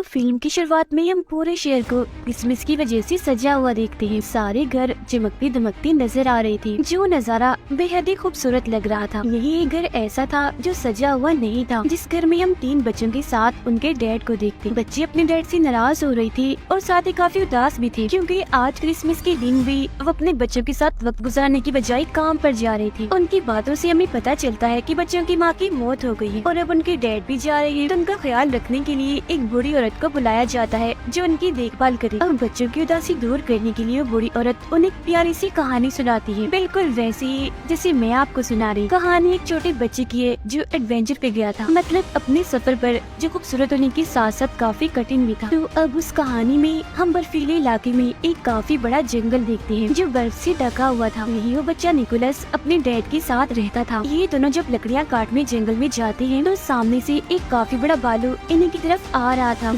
Film की शुरुआत में हम पूरे शहर को क्रिसमस की वजह से सजा हुआ देखते हैं। सारे घर चमकती दमकती नजर आ रही थी। जो नजारा बेहद ही खूबसूरत लग रहा था। यही एक घर ऐसा था जो सजा हुआ नहीं था, जिस घर में हम 3 बच्चों के साथ उनके डैड को देखते। बच्चे अपने डैड से नाराज हो रही थी और साथ ही काफी उदास भी थी, क्योंकि आज क्रिसमस के दिन भी वो अपने बच्चों के साथ वक्त गुजारने की बजाय काम पर जा रही थी। उनकी बातों से हमें पता चलता है कि बच्चों की माँ की मौत हो गई है और अब उनके डैड भी जा रहे हैं। तो उनका ख्याल रखने के लिए एक बूढ़ी औरत को बुलाया जाता है जो उनकी देखभाल करे। अब बच्चों की उदासी दूर करने के लिए वो बूढ़ी औरत उन्हें एक प्यारी सी कहानी सुनाती है, बिल्कुल वैसी ही जैसे मैं आपको सुना रही। कहानी एक छोटे बच्चे की है जो एडवेंचर पे गया था, मतलब अपने सफर पर, जो खूबसूरत होने के साथ साथ काफी कठिन भी था। तो अब उस कहानी में हम बर्फीले इलाके में एक काफी बड़ा जंगल देखते हैं जो बर्फ से ढका हुआ था। यही वो बच्चा निकोलस अपने डैड के साथ रहता था। ये दोनों जब लकड़ियाँ काटने जंगल में जाते हैं तो सामने से एक काफी बड़ा भालू इन्हीं की तरफ आ रहा था।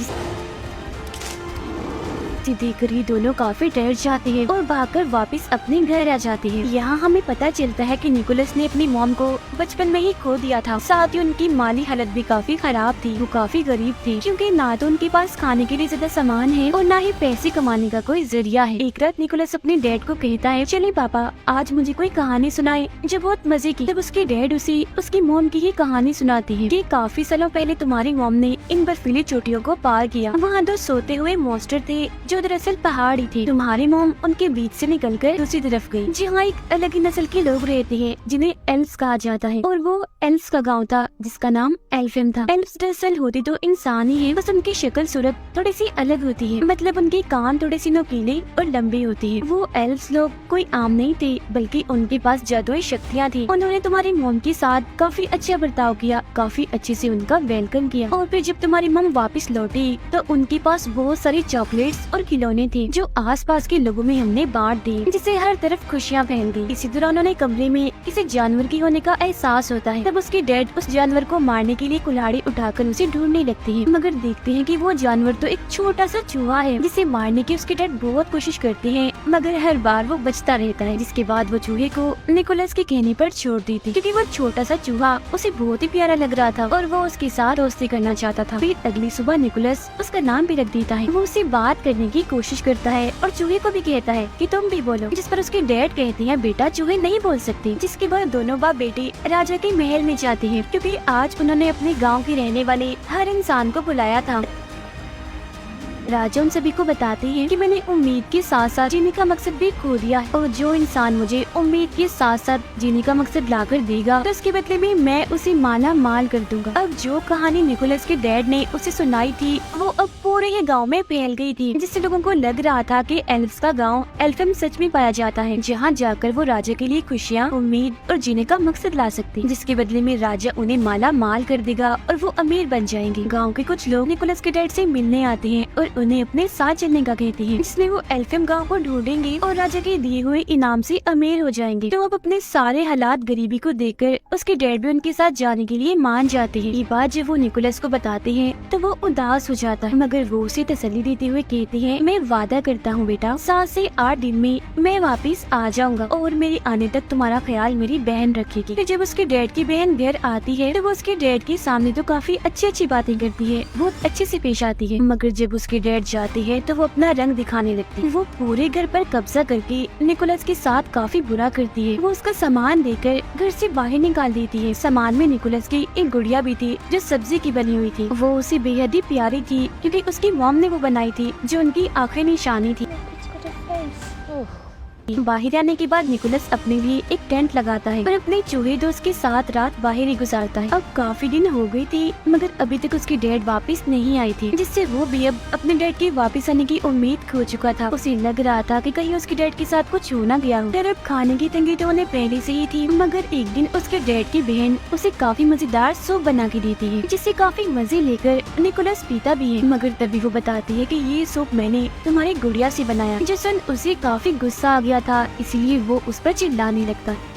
देखकर ये दोनों काफी डर जाते हैं और भागकर वापस अपने घर आ जाते हैं। यहाँ हमें पता चलता है कि निकोलस ने अपनी मॉम को बचपन में ही खो दिया था। साथ ही उनकी माली हालत भी काफी खराब थी। वो काफी गरीब थी, क्योंकि ना तो उनके पास खाने के लिए ज्यादा सामान है और ना ही पैसे कमाने का कोई जरिया है। एक रात निकोलस अपने डैड को कहता है, चले पापा आज मुझे कोई कहानी सुनाए, जो बहुत मजे की। तब उसके डैड उसे उसकी मॉम की ही कहानी सुनाती है कि काफी सालों पहले तुम्हारी मॉम ने इन बर्फीली चोटियों को पार किया। वहाँ 2 सोते हुए मॉन्स्टर थे जो दरअसल पहाड़ी थे। तुम्हारी मॉम उनके बीच से निकलकर दूसरी तरफ गई, जहाँ एक अलग ही नस्ल के लोग रहते हैं जिन्हें एल्व्स कहा जाता है, और वो एल्व्स का गांव था जिसका नाम एल्फेम था। एल्व्स दरअसल होती तो इंसान ही है, बस उनकी शक्ल सूरत थोड़ी सी अलग होती है, मतलब उनके कान थोड़े सी नुकीले और लंबे होते हैं। वो एल्व्स लोग कोई आम नहीं थे, बल्कि उनके पास जादुई शक्तियाँ थी। उन्होंने तुम्हारी मॉम के साथ काफी अच्छा बर्ताव किया, काफी अच्छे से उनका वेलकम किया, और फिर जब तुम्हारी मॉम वापस लौटी तो उनके पास बहुत सारी चॉकलेट्स और खिलौने थे जो आसपास के लोगों में हमने बांट दिए, जिससे हर तरफ खुशियाँ फैल गई। इसी दौरान उन्हें कमरे में किसी जानवर की होने का एहसास होता है। तब उसके डैड उस जानवर को मारने के लिए कुल्हाड़ी उठाकर उसे ढूंढने लगते हैं, मगर देखते हैं कि वो जानवर तो एक छोटा सा चूहा है, जिसे मारने की उसके डैड बहुत कोशिश करते हैं, मगर हर बार वो बचता रहता है। जिसके बाद वो चूहे को निकोलस के कहने पर छोड़ देती, क्योंकि वो छोटा सा चूहा उसे बहुत ही प्यारा लग रहा था और वो उसके साथ दोस्ती करना चाहता था। फिर अगली सुबह निकोलस उसका नाम भी रख देता है। वो उससे बात करने की कोशिश करता है और चूहे को भी कहता है कि तुम भी बोलो, जिस पर उसके डैड कहते हैं, बेटा चूहे नहीं बोल सकते। जिसके बाद दोनों बाप बेटी राजा के महल में जाते हैं, क्योंकि आज उन्होंने अपने गांव के रहने वाले हर इंसान को बुलाया था। राजा उन सभी को बताते हैं कि मैंने उम्मीद के साथ साथ जीने का मकसद भी खो दिया है, और जो इंसान मुझे उम्मीद के साथ साथ जीने का मकसद लाकर देगा तो उसके बदले में मैं उसे माला माल कर दूंगा। अब जो कहानी निकोलस के डैड ने उसे सुनाई थी वो अब पूरे ही गांव में फैल गई थी, जिससे लोगों को लग रहा था कि एल्व्स का गांव एल्फेम सच में पाया जाता है, जहां जाकर वो राजा के लिए खुशियां, उम्मीद और जीने का मकसद ला सकते, जिसके बदले में राजा उन्हें माला माल कर देगा और वो अमीर बन जाएंगे। गाँव के कुछ लोग निकोलस के डैड से मिलने आते हैं और उन्हें अपने साथ चलने का कहते हैं, जिसमें वो एल्फेम गांव को ढूंढेंगे और राजा के दिए हुए इनाम से अमीर हो जाएंगे। तो अब अपने सारे हालात गरीबी को देखकर उसके डैड भी उनके साथ जाने के लिए मान जाते हैं। ये बात जब वो निकोलस को बताते हैं तो वो उदास हो जाता है, मगर वो उसे तसल्ली देते हुए कहते हैं, मैं वादा करता हूँ बेटा 7 से 8 दिन में मैं वापिस आ जाऊंगा और मेरे आने तक तुम्हारा ख्याल मेरी बहन रखेगी। फिर जब उसके डैड की बहन घर आती है तो वो उसके डैड के सामने तो काफी अच्छी अच्छी बातें करती है, बहुत अच्छे से पेश आती है, मगर जब उसके डैड जाते हैं तो वो अपना रंग दिखाने लगती है। वो पूरे घर पर कब्जा करके निकोलस के साथ काफी बुरा करती है। वो उसका सामान देकर घर से बाहर निकाल देती है। सामान में निकोलस की एक गुड़िया भी थी जो सब्जी की बनी हुई थी। वो उसे बेहद ही प्यारी थी, क्योंकि उसकी मॉम ने वो बनाई थी, जो उनकी आखिरी निशानी थी। बाहर आने के बाद निकोलस अपने लिए एक टेंट लगाता है और अपने चूहे दोस्त के साथ रात बाहर ही गुजारता है। अब काफी दिन हो गई थी, मगर अभी तक उसकी डैड वापस नहीं आई थी, जिससे वो भी अब अपने डैड के वापस आने की उम्मीद खो चुका था। उसे लग रहा था कि कहीं उसके डैड के साथ कुछ हो ना गया हो। अब खाने की तंगी तो उन्हें पहले से ही थी, मगर एक दिन उसके डैड की बहन उसे काफी मजेदार सूप बना के देती है, जिससे काफी मजे लेकर निकोलस पीता भी है। मगर तभी वो बताती है कि ये सूप मैंने तुम्हारी गुड़िया से बनाया, जिस दिन उसे काफी गुस्सा आ गया था, इसलिए वो उस पर चिल्लाने लगता है।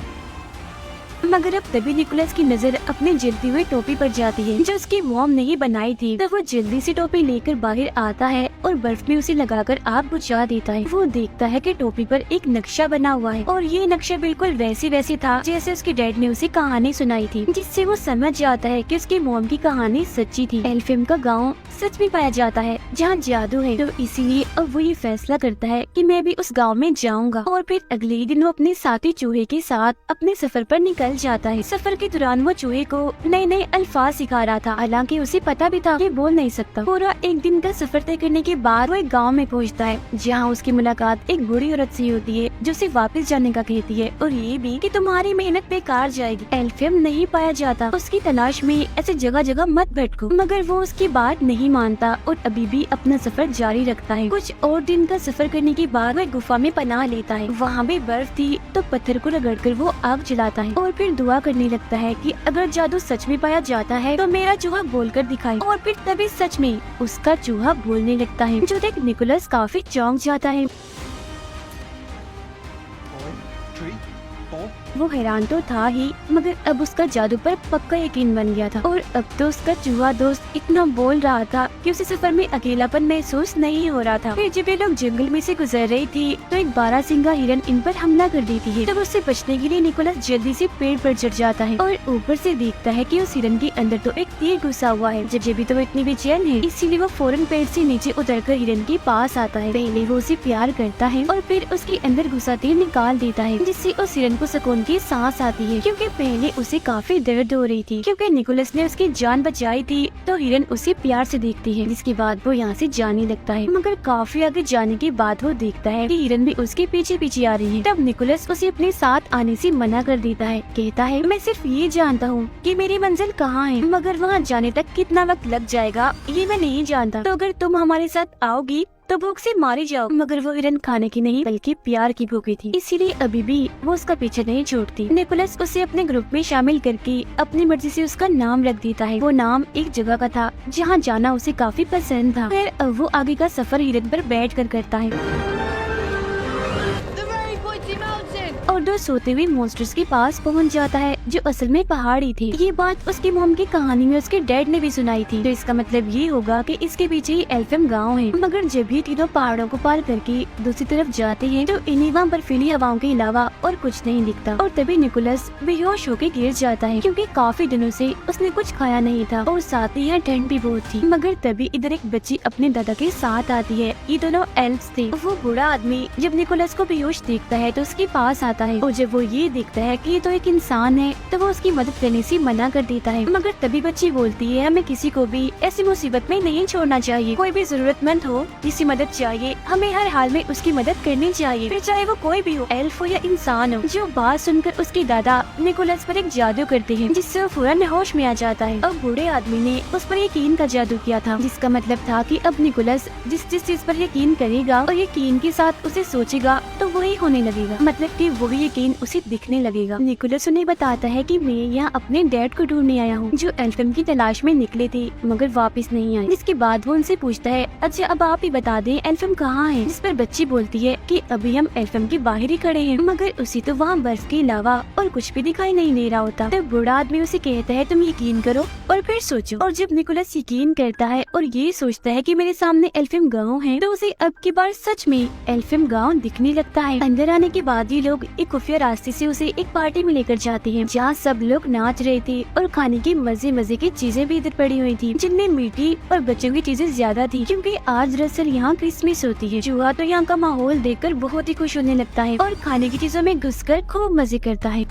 मगर अब तभी निकोलस की नजर अपने जलती हुई टोपी पर जाती है, जो उसकी मॉम ने ही बनाई थी। तब वो जल्दी से टोपी लेकर बाहर आता है और बर्फ में उसे लगाकर आग बुझा देता है। वो देखता है कि टोपी पर एक नक्शा बना हुआ है और ये नक्शा बिल्कुल वैसी था जैसे उसके डैड ने उसे कहानी सुनाई थी, जिससे वो समझ जाता है कि उसकी मॉम की कहानी सच्ची थी। एल्फियम का गाँव सच में पाया जाता है जहाँ जादू है, तो इसीलिए अब वो ये फैसला करता है कि मैं भी उस गांव में जाऊंगा। और फिर अगले ही दिन वो अपने साथी चूहे के साथ अपने सफर पर निकल जाता है। सफर के दौरान वो चूहे को नए नए अल्फाज सिखा रहा था, हालांकि उसे पता भी था कि बोल नहीं सकता। पूरा एक दिन का सफर तय करने के बाद वो एक गाँव में पहुँचता है, जहाँ उसकी मुलाकात एक बूढ़ी औरत से होती है जो उसे वापस जाने का कहती है और ये भी कि तुम्हारी मेहनत बेकार जाएगी। एल्फियम नहीं पाया जाता, उसकी तलाश में ऐसे जगह जगह मत भटको, मगर वो उसकी बात नहीं मानता और अभी भी अपना सफर जारी रखता है। कुछ और दिन का सफर करने के बाद वह गुफा में पनाह लेता है। वहाँ भी बर्फ थी, तो पत्थर को रगड़कर वो आग जलाता है और फिर दुआ करने लगता है कि अगर जादू सच में पाया जाता है तो मेरा चूहा बोलकर दिखाए। और फिर तभी सच में उसका चूहा बोलने लगता है, जो देख निकोलस काफी चौंक जाता है। वो हैरान तो था ही, मगर अब उसका जादू पर पक्का यकीन बन गया था और अब तो उसका चूहा दोस्त इतना बोल रहा था कि उसे सफर में अकेलापन महसूस नहीं हो रहा था। फिर जब ये लोग जंगल में से गुजर रही थी तो एक बारहसिंगा हिरन इन पर हमला कर देती है। तब उससे बचने के लिए निकोलस जल्दी से पेड़ पर चढ़ जाता है और ऊपर से देखता है कि उस हिरन के अंदर तो एक तीर घुसा हुआ है। जब भी तो वो इतनी बेचैन है, इसीलिए वो फौरन पेड़ से नीचे उतरकर हिरन के पास आता है। पहले वो उसे प्यार करता है और फिर उसके अंदर घुसा तीर निकाल देता है, जिससे उस हिरन को सुकून की सांस आती है, क्योंकि पहले उसे काफी दर्द हो रही थी। क्योंकि निकोलस ने उसकी जान बचाई थी तो हिरन उसे प्यार से देखती है, जिसके बाद वो यहाँ से जाने लगता है। मगर काफी आगे जाने के बाद वो देखता है कि हिरन भी उसके पीछे पीछे आ रही है। तब निकोलस उसे अपने साथ आने से मना कर देता है, कहता है मैं सिर्फ ये जानता हूँ कि मेरी मंजिल कहाँ है, मगर वहाँ जाने तक कितना वक्त लग जाएगा ये मैं नहीं जानता। तो अगर तुम हमारे साथ आओगी तो भूख से मारी जाओ। मगर वो हिरन खाने की नहीं बल्कि प्यार की भूखी थी, इसीलिए अभी भी वो उसका पीछे नहीं छोड़ती। निकोलस उसे अपने ग्रुप में शामिल करके अपनी मर्जी से उसका नाम रख देता है। वो नाम एक जगह का था जहाँ जाना उसे काफी पसंद था। फिर अब वो आगे का सफर हिरन पर बैठ कर करता है और दो सोते हुए मॉन्स्टर्स के पास पहुंच जाता है, जो असल में पहाड़ी थे। ये बात उसकी मॉम की कहानी में उसके डैड ने भी सुनाई थी, तो इसका मतलब ये होगा कि इसके पीछे ही एल्फियम गांव है। मगर जब ये तीनों पहाड़ों को पार करके दूसरी तरफ जाते हैं तो इन्हीं वहाँ बर्फीली हवाओं के अलावा और कुछ नहीं दिखता। और तभी निकोलस बेहोश होकर गिर जाता है, क्योंकि काफी दिनों से उसने कुछ खाया नहीं था और साथ ही यहाँ ठंड भी बहुत थी। मगर तभी इधर एक बच्ची अपने दादा के साथ आती है। ये दोनों एल्फ्स थे। वो बूढ़ा आदमी जब निकोलस को बेहोश देखता है तो उसके पास आता है और जब वो ये देखता है कि ये तो एक इंसान है तो वो उसकी मदद करने से मना कर देता है। मगर तभी बच्ची बोलती है हमें किसी को भी ऐसी मुसीबत में नहीं छोड़ना चाहिए। कोई भी जरूरतमंद हो, किसी मदद चाहिए, हमें हर हाल में उसकी मदद करनी चाहिए, फिर चाहे वो कोई भी हो, एल्फ हो या इंसान हो। जो बात सुनकर उसके दादा निकोलस पर एक जादू करते हैं, जिससे वो फौरन होश में आ जाता है। अब बूढ़े आदमी ने उस पर यकीन का जादू किया था, जिसका मतलब था कि अब निकोलस जिस जिस चीज पर यकीन करेगा और यकीन के साथ उसे सोचेगा तो वही होने लगेगा, मतलब कि वही यकीन उसे दिखने लगेगा। निकोलस उन्हें बताता है कि मैं यहाँ अपने डैड को ढूंढने आया हूँ, जो एल्फियम की तलाश में निकले थे मगर वापस नहीं आए। जिसके बाद वो उनसे पूछता है अच्छा अब आप ही बता दें एल्फियम कहाँ है। जिस पर बच्ची बोलती है कि अभी हम एल्फियम के बाहर ही खड़े हैं, मगर उसे तो वहाँ बर्फ के अलावा और कुछ भी दिखाई नहीं दे रहा होता। तो बूढ़ा आदमी उसे कहता है तुम यकीन करो और फिर सोचो। और जब निकोलस यकीन करता है और ये सोचता है कि मेरे सामने एल्फियम गाँव है, तो उसे अब की बार सच में एल्फियम गाँव दिखने लगता है। अंदर आने के बाद ये लोग एक खुफिया रास्ते से उसे एक पार्टी में लेकर जाते हैं, जहाँ सब लोग नाच रहे थे और खाने की मजे मजे की चीजें भी इधर पड़ी हुई थी, जिनमें मीठी और बच्चों की चीजें ज्यादा थी, क्योंकि आज दरअसल यहाँ क्रिसमस होती है। चूहा तो यहाँ का माहौल देखकर बहुत ही खुश होने लगता है और खाने की चीजों में घुसकर खूब मजे करता है।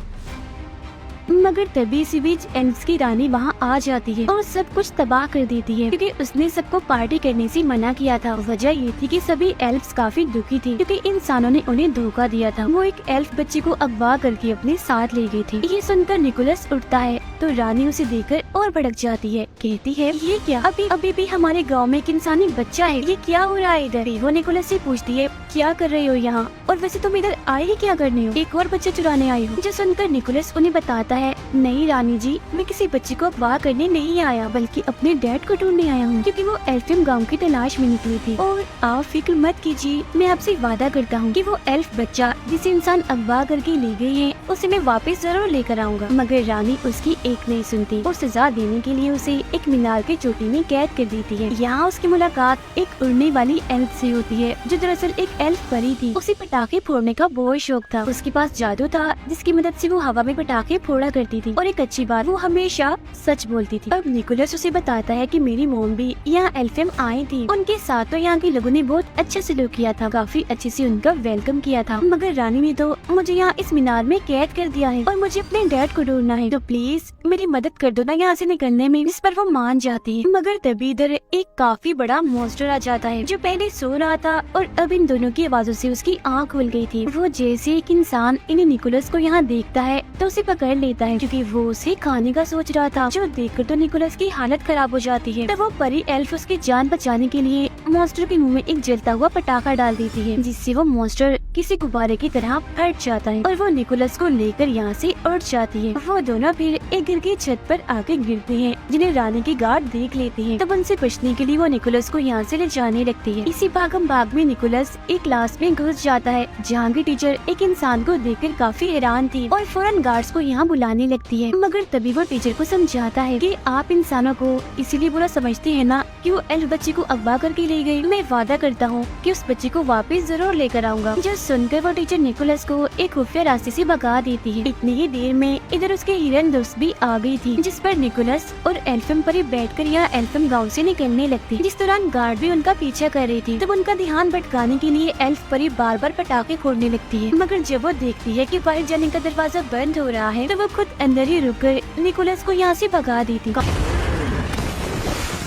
मगर तभी इसी बीच एल्फ्स की रानी वहाँ आ जाती है और सब कुछ तबाह कर देती है, क्योंकि उसने सबको पार्टी करने से मना किया था। वजह ये थी कि सभी एल्फ्स काफी दुखी थे, क्योंकि इंसानों ने उन्हें धोखा दिया था। वो एक एल्फ बच्ची को अगवा करके अपने साथ ले गए थे। ये सुनकर निकोलस उठता है तो रानी उसे देखकर और भड़क जाती है, कहती है ये क्या, अभी भी हमारे गाँव में एक इंसानी बच्चा है, ये क्या हो रहा है इधर। वो निकोलस से पूछती है क्या कर रहे हो यहाँ, और वैसे तुम इधर आए ही क्या करने हो, एक और बच्चा चुराने आई हो। जो सुनकर निकोलस उन्हें बताता है नहीं रानी जी, मैं किसी बच्चे को अगवा करने नहीं आया, बल्कि अपने डैड को ढूंढने आया हूँ, क्योंकि वो एल्फियम गांव की तलाश में निकली थी। और आप फिक्र मत कीजिए, मैं आपसे वादा करता हूँ कि वो एल्फ बच्चा जिसे इंसान अगवा करके ले गए हैं उसे मैं वापस जरूर लेकर आऊँगा। मगर रानी उसकी एक नहीं सुनती और सजा देने के लिए उसे एक मीनार की चोटी में कैद कर देती है। यहाँ उसकी मुलाकात एक उड़ने वाली एल्फ से होती है जो दरअसल एक एल्फ परी थी। उसे पटाखे फोड़ने का बहुत शौक था। उसके पास जादू था जिसकी मदद से वो हवा में पटाखे फोड़ा करती थी और एक अच्छी बात, वो हमेशा सच बोलती थी। अब निकोलस उसे बताता है कि मेरी मॉम भी यहाँ एल्फेम आई थी। उनके साथ तो यहाँ के लोगों ने बहुत अच्छा सलूक किया था, काफी अच्छे से उनका वेलकम किया था, मगर रानी ने तो मुझे यहाँ इस मीनार में कैद कर दिया है और मुझे अपने डैड को ढूंढना है, तो प्लीज मेरी मदद कर दो ना यहाँ से निकलने में। इस पर वो मान जाती है, मगर तभी इधर एक काफी बड़ा मॉन्स्टर आ जाता है जो पहले सो रहा था और अब इन दोनों की आवाजों से उसकी आँख खुल गई थी। वो जैसे एक इंसान इन निकोलस को यहाँ देखता है तो उसे पकड़ लेता है क्योंकि वो उसे खाने का सोच रहा था, जो देखकर तो निकोलस की हालत खराब हो जाती है। तब वो परी एल्फ उसकी जान बचाने के लिए मॉन्स्टर के मुंह में एक जलता हुआ पटाखा डाल देती है, जिससे वो मॉन्स्टर किसी गुब्बारे की तरह फट जाता है और वो निकोलस को लेकर यहाँ से उड़ जाती है। वो दोनों फिर एक घर की छत पर आके गिरते हैं, जिन्हें रानी की गार्ड देख लेती है। तब उनसे बचने के लिए वो निकोलस को यहाँ से ले जाने लगती है। इसी भागम भाग में निकोलस एक क्लास में घुस जाता है जहाँ की टीचर एक इंसान को देखकर काफी हैरान थी और फौरन गार्ड्स को यहाँ बुलाने लगती है, मगर तभी वो टीचर को समझाता है कि आप इंसानों को इसीलिए बुरा समझते हैं ना कि वो एल्फ बच्चे को अगवा करके ले गई। मैं वादा करता हूँ कि उस बच्चे को वापस जरूर लेकर आऊंगा। जो सुनकर वो टीचर निकोलस को एक खुफिया रास्ते से भगा देती है। इतनी ही देर में इधर उसके हिरन दोस्त भी आ गई थी, जिस पर निकोलस और एल्फम परी बैठकर यहाँ एल्फम गाँव से निकलने लगती। जिस दौरान गार्ड भी उनका पीछा कर रही थी, तब उनका ध्यान भटकाने के लिए एल्फ परी बार बार पटाखे फोड़ने लगती है, मगर जब वो देखती है कि बाहर जाने का दरवाजा बंद हो रहा है तो वो खुद अंदर ही रुककर निकोलस को यहाँ से भगा देती।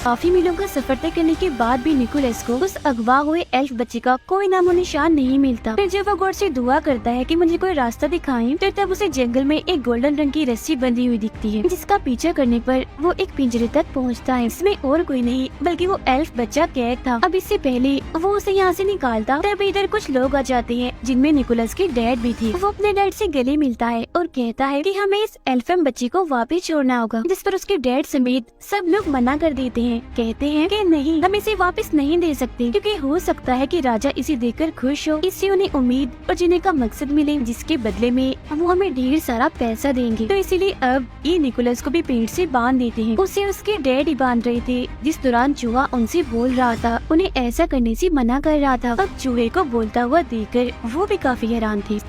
काफी मीलों का सफर तय करने के बाद भी निकोलस को उस अगवा हुए एल्फ बच्चे का कोई नामो निशान नहीं मिलता। फिर जब वो गॉड से दुआ करता है कि मुझे कोई रास्ता दिखाएं, तो तब उसे जंगल में एक गोल्डन रंग की रस्सी बंधी हुई दिखती है, जिसका पीछा करने पर वो एक पिंजरे तक पहुंचता है। इसमें और कोई नहीं बल्कि वो एल्फ बच्चा कैद था। अब इससे पहले वो उसे यहाँ से निकालता, तब इधर कुछ लोग आ जाते हैं जिनमें निकोलस की डैड भी थी। वो अपने डैड से गले मिलता है और कहता है कि हमें इस एल्फम बच्चे को वापस छोड़ना होगा, जिस पर उसके डैड समेत सब लोग मना कर देते हैं। कहते हैं कि नहीं, हम इसे वापस नहीं दे सकते क्योंकि हो सकता है कि राजा इसे देखकर खुश हो, इससे उन्हें उम्मीद और जीने का मकसद मिले, जिसके बदले में वो हमें ढेर सारा पैसा देंगे। तो इसीलिए अब ये निकोलस को भी पेड़ से बांध देते हैं। उसे उसके डैड ही बांध रहे थे, जिस दौरान चूहा उनसे बोल रहा था, उन्हें ऐसा करने से मना कर रहा था। अब चूहे को बोलता हुआ देखकर वो भी काफी हैरान थी।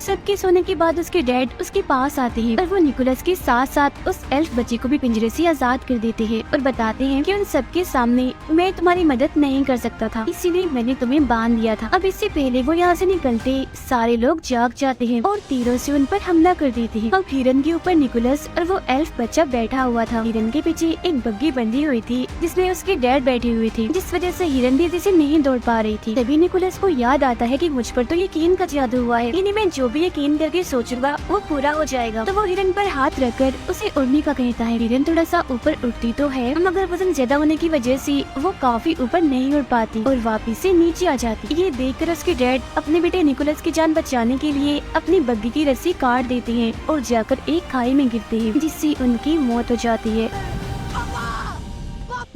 सबके सोने के बाद उसके डैड उसके पास आते हैं और वो निकोलस के साथ साथ उस एल्फ बच्चे को भी पिंजरे से आजाद कर देते हैं और बताते हैं कि उन सबके सामने मैं तुम्हारी मदद नहीं कर सकता था, इसीलिए मैंने तुम्हें बांध दिया था। अब इससे पहले वो यहाँ से निकलते सारे लोग जाग जाते हैं और तीरों से उन पर हमला कर देते हैं। अब हिरन के ऊपर निकोलस और वो एल्फ बच्चा बैठा हुआ था। हिरन के पीछे एक बग्गी बंधी हुई थी जिसमें उसके डैड बैठे हुए थे, जिस वजह से हिरन तेजी से नहीं दौड़ पा रही थी। तभी निकोलस को याद आता है कि मुझ पर तो यकीन का जादू हुआ है, इन्हें मैं जो भी यकीन करके सोचूंगा वो पूरा हो जाएगा। तो वो हिरन पर हाथ रखकर उसे उड़ने का कहता है। हिरन थोड़ा सा ऊपर उड़ती तो है, मगर वजन ज्यादा होने की वजह से वो काफी ऊपर नहीं उड़ पाती और वापिस से नीचे आ जाती। ये देखकर उसके डैड अपने बेटे निकोलस की जान बचाने के लिए अपनी बग्गी की रस्सी काट देते हैं और जाकर एक खाई में गिरते हैं, जिससे उनकी मौत हो जाती है,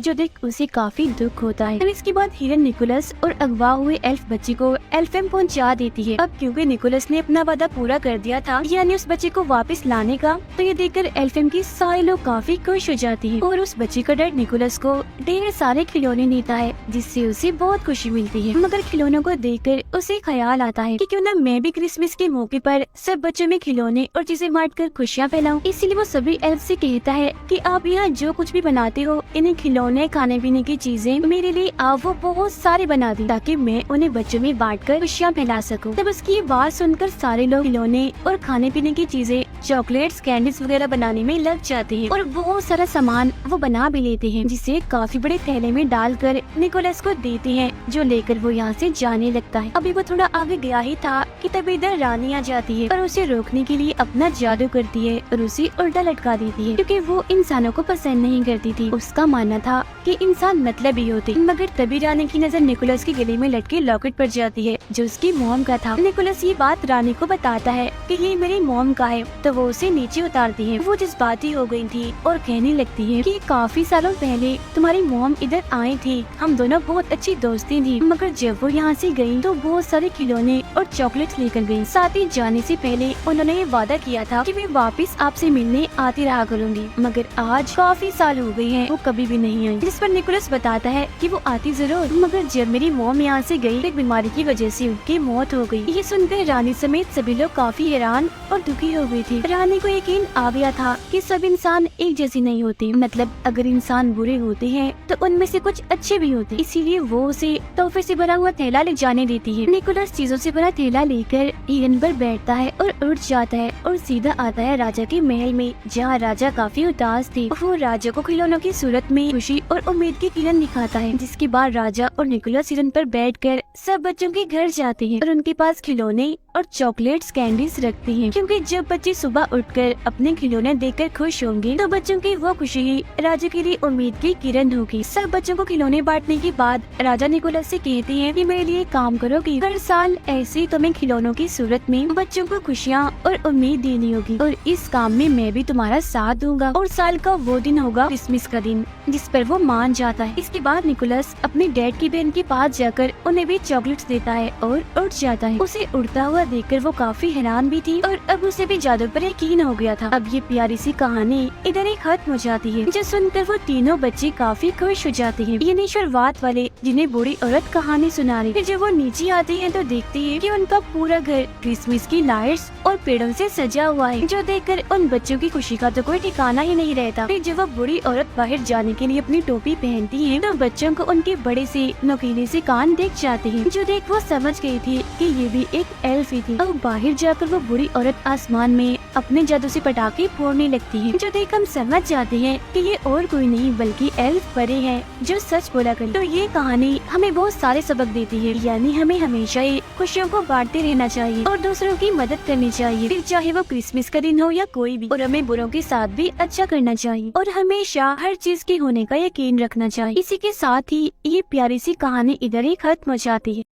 जो देख उसे काफी दुख होता है। इसके बाद हिरन निकोलस और अगवा हुए एल्फ बच्चे को एल्फेम पहुंचा देती है। अब क्योंकि निकोलस ने अपना वादा पूरा कर दिया था, यानी उस बच्चे को वापस लाने का, तो ये देखकर एल्फेम की सारे लोग काफी खुश हो जाती हैं और उस बच्चे का डैड निकोलस को ढेर सारे खिलौने देता है, जिससे उसे बहुत खुशी मिलती है। मगर खिलौनों को देखकर उसे ख्याल आता है कि क्यों न मैं भी क्रिसमस के मौके पर सब बच्चों में खिलौने और चीजें बांट कर खुशियाँ फैलाऊं। इसीलिए वो सभी एल्फ से कहता है कि आप यहाँ जो कुछ भी बनाते हो, इन्हें खिलौने खाने पीने की चीजें मेरे लिए आप वो बहुत सारे बना दी, ताकि मैं उन्हें बच्चों में बांटकर खुशियाँ फैला सकूं। तब उसकी बात सुनकर सारे लोग खिलौने और खाने पीने की चीजें, चॉकलेट्स, कैंडीज वगैरह बनाने में लग जाते हैं और बहुत सारा सामान वो बना भी लेते हैं, जिसे काफी बड़े थैले में डालकर निकोलस को देते हैं, जो लेकर वो यहाँ से जाने लगता है। अभी वो थोड़ा आगे गया ही था कि तभी इधर रानी आ जाती है और उसे रोकने के लिए अपना जादू करती है और उसे उल्टा लटका देती है, क्योंकि वो इंसानों को पसंद नहीं करती थी। उसका मानना था कि इंसान मतलबी होते, मगर तभी रानी की नजर निकोलस के गले में लटके लॉकेट पर जाती है जो उसकी मॉम का था। निकोलस ये बात रानी को बताता है कि ये मेरी मॉम का है, तो वो उसे नीचे उतारती है। वो जज्बाती हो गई थी और कहने लगती है कि काफी सालों पहले तुम्हारी मॉम इधर आई थी, हम दोनों बहुत अच्छी दोस्ती थी, मगर जब वो यहाँ से गयी तो बहुत सारे खिलौने और चॉकलेट्स लेकर गयी। साथ ही जाने से पहले उन्होंने ये वादा किया था कि मैं वापस आपसे मिलने आती रहा करूँगी, मगर आज काफी साल हो गए हैं वो कभी भी नहीं आई। जिस पर निकोलस बताता है कि वो आती जरूर, मगर जब मेरी मॉम यहाँ से गई एक बीमारी की वजह से उनकी मौत हो गई। ये सुनकर रानी समेत सभी लोग काफी हैरान और दुखी हो गई थी। रानी को यकीन आ गया था कि सब इंसान एक जैसे नहीं होते, मतलब अगर इंसान बुरे होते हैं तो उनमें से कुछ अच्छे भी होते, इसीलिए वो उसे तोहफे से भरा हुआ थैला ले जाने देती है। निकोलस चीजों से भरा थैला लेकर हिरन पर बैठता है और उड़ जाता है और सीधा आता है राजा के महल में, जहाँ राजा काफी उदास थे। वो राजा को खिलौनों की सूरत में खुशी और उम्मीद की किरण दिखाता है, जिसके बाद राजा और निकोलस हिरन पर बैठकर सब बच्चों के घर जाते हैं और उनके पास खिलौने और चॉकलेट्स कैंडीज रखते हैं, क्योंकि जब बच्चे सुबह उठकर अपने खिलौने देखकर खुश होंगे तो बच्चों की वो खुशी ही राजा के लिए उम्मीद की किरण होगी। सब बच्चों को खिलौने बांटने के बाद राजा निकोलस से कहते हैं कि मेरे लिए काम करो कि हर साल ऐसे तुम्हें खिलौनों की सूरत में बच्चों को खुशियाँ और उम्मीद देनी होगी, और इस काम में मैं भी तुम्हारा साथ दूंगा। और साल का वो दिन होगा क्रिसमस का दिन, जिस पर वो मान जाता है। इसके बाद निकोलस अपने डैड की बहन के पास जाकर उन्हें भी चॉकलेट्स देता है और उड़ जाता है। उसे उड़ता हुआ देखकर वो काफी हैरान भी थी और अब उसे भी जादू पर यकीन हो गया था। अब ये प्यारी सी कहानी इधर ही खत्म हो जाती है, जो सुनकर वो तीनों बच्चे काफी खुश हो जाते हैं। ये निश्वरवाद वाले जिन्हें बूढ़ी औरत कहानी सुना रही है। जब वो नीचे आते हैं तो देखते हैं कि उनका पूरा घर क्रिसमस की लाइट्स और पेड़ों से सजा हुआ है, जो देखकर उन बच्चों की खुशी का तो कोई ठिकाना ही नहीं रहता। फिर जब वो बूढ़ी औरत बाहर जाने के लिए अपनी टोपी पहनती है तो बच्चों को उनके बड़े से नुकीले से कान दिख जाते हैं, जो देख वो समझ गई थी कि ये भी एक एल्फ ही थी। अब बाहर जाकर वो बूढ़ी औरत आसमान में अपने जादू से पटाखे फोड़ने लगती है, जो देख हम समझ जाते हैं कि ये और कोई नहीं बल्कि एल्फ परी है जो सच बोला कर। तो ये कहानी हमें बहुत सारे सबक देती है, यानी हमें हमेशा ही खुशियों को बांटते रहना चाहिए और दूसरों की मदद करनी चाहिए, फिर चाहे वो क्रिसमस का दिन हो या कोई भी। और हमें बुरों के साथ भी अच्छा करना चाहिए और हमेशा हर चीज के होने का यकीन रखना चाहिए। इसी के साथ ही ये प्यारी सी कहानी इधर ही खत्म हो जाती है।